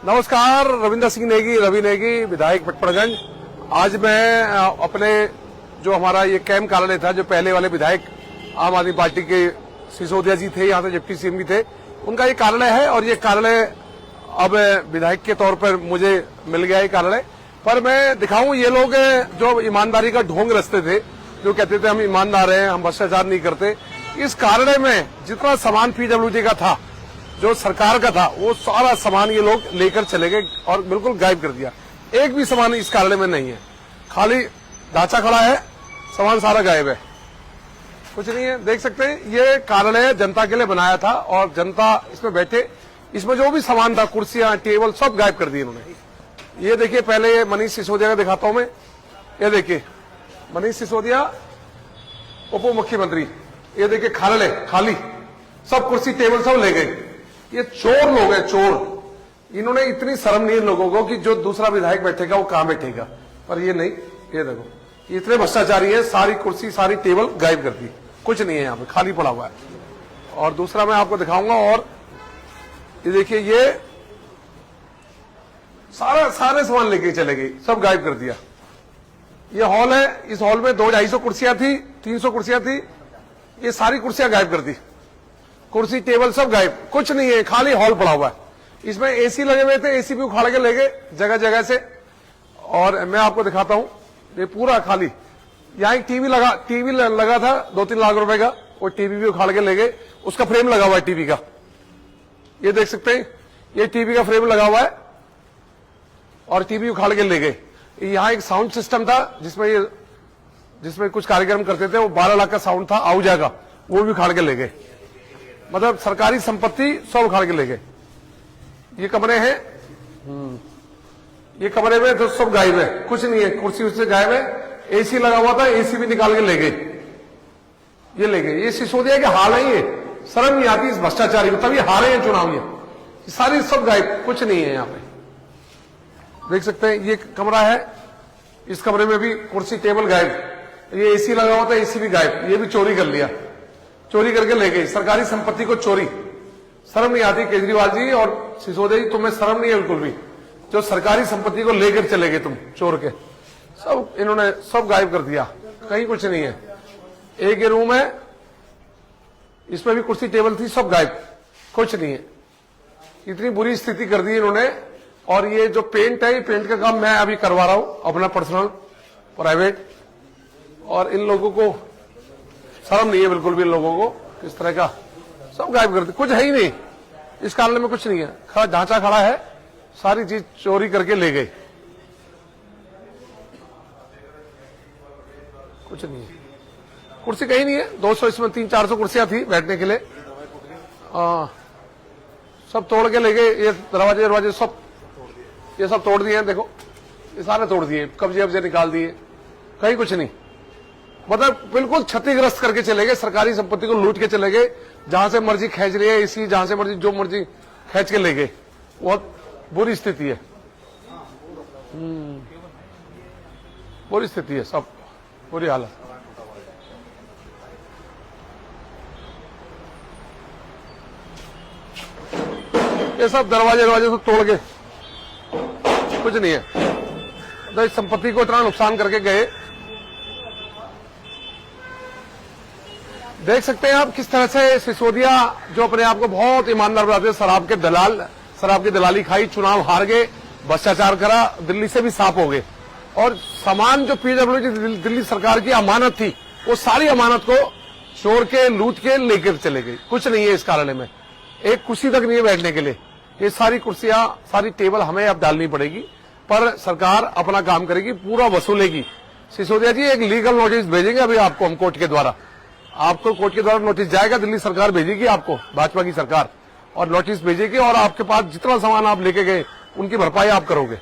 नमस्कार, रविंदर सिंह नेगी, रवि नेगी, विधायक पटपड़गंज। आज मैं अपने जो हमारा ये कैंप कार्यालय था, जो पहले वाले विधायक आम आदमी पार्टी के सिसोदिया जी थे, यहाँ से डिप्टी सीएम भी थे, उनका ये कार्यालय है। और ये कार्यालय अब विधायक के तौर पर मुझे मिल गया ये कार्यालय। पर मैं दिखाऊं, ये लोग जो ईमानदारी का ढोंग रचते थे, जो कहते थे हम ईमानदार हैं, हम भ्रष्टाचार नहीं करते, इस कार्यालय में जितना सामान पीडब्ल्यूडी का था, जो सरकार का था, वो सारा सामान ये लोग लेकर चले गए और बिल्कुल गायब कर दिया। एक भी सामान इस कार्यालय में नहीं है, खाली ढांचा खड़ा है, सामान सारा गायब है, कुछ नहीं है। देख सकते हैं, ये कार्यालय जनता के लिए बनाया था और जनता इसमें बैठे, इसमें जो भी सामान था, कुर्सियां, टेबल, सब गायब कर दिए इन्होंने। ये देखिए, पहले मनीष सिसोदिया का दिखाता हूं मैं। ये देखिए, मनीष सिसोदिया उप मुख्यमंत्री, ये देखिए कार्यालय खाली, सब कुर्सी टेबल सब ले गए। ये चोर लोग हैं, चोर। इन्होंने इतनी शर्म नहीं है लोगों को कि जो दूसरा विधायक बैठेगा वो कहां बैठेगा, पर ये नहीं। ये देखो, इतने भ्रष्टाचारी है, सारी कुर्सी सारी टेबल गायब कर दी, कुछ नहीं है यहाँ पे, खाली पड़ा हुआ है। और दूसरा मैं आपको दिखाऊंगा, और ये देखिए, ये सारे सामान लेके चले गए, सब गायब कर दिया। ये हॉल है, इस हॉल में 200-250 कुर्सियां थी, 300 कुर्सियां थी, ये सारी कुर्सियां गायब कर दी, कुर्सी टेबल सब गायब, कुछ नहीं है, खाली हॉल पड़ा हुआ है। इसमें एसी लगे हुए थे, एसी भी उखाड़ के ले गए जगह जगह से। और मैं आपको दिखाता हूं, ये पूरा खाली। यहाँ एक टीवी लगा था 2-3 लाख रुपए का, वो टीवी भी उखाड़ के ले गए, उसका फ्रेम लगा हुआ है टीवी का, ये देख सकते हैं, ये टीवी का फ्रेम लगा हुआ है और टीवी उखाड़ के ले गए। यहाँ एक साउंड सिस्टम था जिसमें कुछ कार्यक्रम करते थे, वो 12 लाख का साउंड था आहूजा का, वो भी उखाड़ के ले गए। मतलब सरकारी संपत्ति सब उखाड़ के ले गए। ये कमरे हैं, ये कमरे में तो सब गायब है, कुछ नहीं है, कुर्सी उससे गायब है। एसी लगा हुआ था, एसी भी निकाल के ले गए, ये ले गए। ये सिसोदिया के हाल है, ये शर्म नहीं आती इस भ्रष्टाचारी को, तभी हारे हैं चुनाव। ये सारी सब गायब, कुछ नहीं है यहाँ पे, देख सकते हैं। ये कमरा है, इस कमरे में भी कुर्सी टेबल गायब। ये एसी लगा हुआ था, एसी भी गायब, ये भी चोरी कर लिया, चोरी करके ले गई सरकारी संपत्ति को, चोरी। शर्म नहीं आती केजरीवाल जी और सिसोदिया जी, तुम्हें शर्म नहीं है बिल्कुल भी, जो सरकारी संपत्ति को लेकर चले गए तुम, चोर के। सब इन्होंने सब गायब कर दिया, कहीं कुछ नहीं है। एक ये रूम है, इसमें भी कुर्सी टेबल थी, सब गायब, कुछ नहीं है। इतनी बुरी स्थिति कर दी इन्होंने। और ये जो पेंट है, ये पेंट का काम मैं अभी करवा रहा हूं, अपना पर्सनल प्राइवेट। और इन लोगों को शर्म नहीं है बिल्कुल भी, इन लोगों को किस तरह का, सब गायब कर दी, कुछ है ही नहीं इस कार्यालय में, कुछ नहीं है, खड़ा ढांचा खड़ा है, सारी चीज चोरी करके ले गए, कुछ नहीं है। कुर्सी कहीं नहीं है, 200, इसमें 300-400 कुर्सियां थी बैठने के लिए, सब तोड़ के ले गए। ये दरवाजे सब, ये सब तोड़ दिए हैं, देखो ये सारे तोड़ दिए, कब्जे निकाल दिए, कहीं कुछ नहीं। मतलब बिल्कुल क्षतिग्रस्त करके चले गए, सरकारी संपत्ति को लूट के चले गए, जहां से मर्जी खींच रही है इसी, जहां से मर्जी जो मर्जी खींच के ले गए। बहुत बुरी स्थिति है, बुरी स्थिति है, सब बुरी हालत। ये सब दरवाजे सब तोड़ के, कुछ नहीं है, तो इस संपत्ति को इतना नुकसान करके गए। देख सकते हैं आप किस तरह से सिसोदिया, जो अपने आप को बहुत ईमानदार बनाते हैं, शराब के दलाल, शराब की दलाली खाई, चुनाव हार गए, भ्रष्टाचार करा, दिल्ली से भी साफ हो गए। और सामान जो पीडब्ल्यूडी दिल्ली सरकार की अमानत थी, वो सारी अमानत को चोर के लूट के लेकर चले गए, कुछ नहीं है इस कार्यालय में, एक कुर्सी तक नहीं है बैठने के लिए। ये सारी कुर्सियां, सारी टेबल हमें अब डालनी पड़ेगी, पर सरकार अपना काम करेगी, पूरा वसूलेगी। सिसोदिया जी एक लीगल नोटिस भेजेंगे अभी आपको, हम कोर्ट के द्वारा, आपको कोर्ट के द्वारा नोटिस जाएगा, दिल्ली सरकार भेजेगी आपको, भाजपा की सरकार, और नोटिस भेजेगी, और आपके पास जितना सामान आप लेके गए उनकी भरपाई आप करोगे।